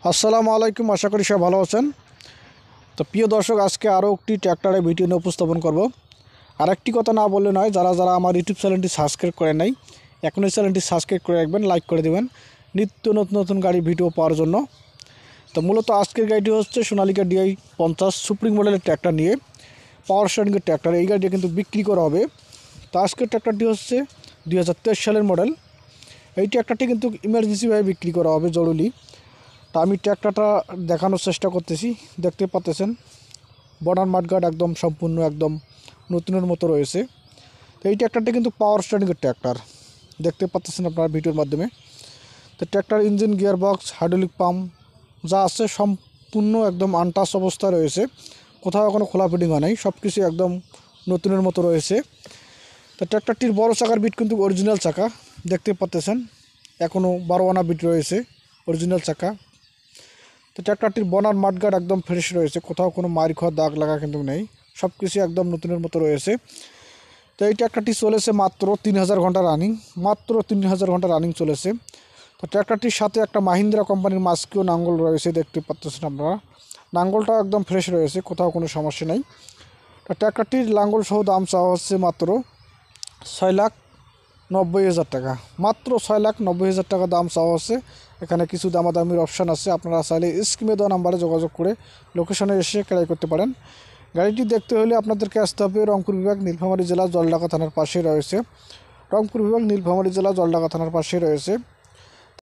আসসালামু আলাইকুম, আশা করি সবাই ভালো আছেন। তো প্রিয় দর্শক, আজকে আরও একটি ট্র্যাক্টরের ভিডিও নিয়ে উপস্থাপন করব। আর একটি কথা না বললে নয়, যারা যারা আমার ইউটিউব চ্যানেলটি সাবস্ক্রাইব করে নাই, এখনই চ্যানেলটি সাবস্ক্রাইব করে রাখবেন, লাইক করে দেবেন নিত্য নতুন নতুন গাড়ি ভিডিও পাওয়ার জন্য। তো মূলত আজকের গাড়িটি হচ্ছে সোনালিকা DI 50 সুপ্রিম মডেলের ট্র্যাক্টর নিয়ে, পাওয়ার স্টারিংয়ের ট্র্যাক্টর। এই গাড়িটি কিন্তু বিক্রি করা হবে। তো আজকের ট্র্যাক্টরটি হচ্ছে 2023 সালের মডেল। এই ট্র্যাক্টরটি কিন্তু ইমার্জেন্সিভাবে বিক্রি করা হবে, জরুরি। তো আমি ট্র্যাক্টরটা দেখানোর চেষ্টা করতেছি। দেখতে পাচ্ছেন বর্ডার মাঠগার্ড একদম সম্পূর্ণ একদম নতুনের মতো রয়েছে। তো এই ট্র্যাক্টরটি কিন্তু পাওয়ার স্টারিংয়ের ট্র্যাক্টর, দেখতে পাচ্ছেন আপনারা ভিডিওর মাধ্যমে। তো tractor engine, gear box, hydraulic pump যা আছে সম্পূর্ণ একদম আনটাচ অবস্থায় রয়েছে, কোথাও কোনো খোলা ফিটিং হয় নাই, সব কিছু একদম নতুনের মতো রয়েছে। তো ট্র্যাক্টরটির বড় চাকার বিট কিন্তু অরিজিনাল চাকা, দেখতে পাচ্ছেন এখনও 12 আনা বিট রয়েছে, অরিজিনাল চাকা। তো ট্র্যাক্টরটির বনার মাঠগার্ড একদম ফ্রেশ রয়েছে, কোথাও কোনো মার খাওয়া দাগ লাগা কিন্তু নেই, সব কিছু একদম নতুনের মতো রয়েছে। তো এই ট্র্যাক্টরটি চলেছে মাত্র 3000 ঘন্টা রানিং, মাত্র 3000 ঘন্টা রানিং চলেছে। তো ট্র্যাক্টরটির সাথে একটা মাহিন্দ্রা কোম্পানির মাস্কিও নাঙ্গল রয়েছে, দেখতে পাচ্ছেন আপনারা। নাঙ্গলটাও একদম ফ্রেশ রয়েছে, কোথাও কোনো সমস্যা নেই। তো ট্র্যাক্টরটির লাঙ্গল সহ দাম চাওয়া হচ্ছে মাত্র 6,90,000 টাকা, মাত্র 6,90,000 টাকা দাম চাওয়া হচ্ছে। এখানে কিছু দামাদামির অপশান আছে, আপনারা চাইলে স্ক্রিনে দেওয়া নাম্বারে যোগাযোগ করে লোকেশনে এসে ক্রয় করতে পারেন। গাড়িটি দেখতে হলে আপনাদেরকে আসতে হবে রংপুর বিভাগ, নীলফামারী জেলা, জলঢাকা থানার পাশে রয়েছে। রংপুর বিভাগ, নীলফামারী জেলা, জলঢাকা থানার পাশে রয়েছে।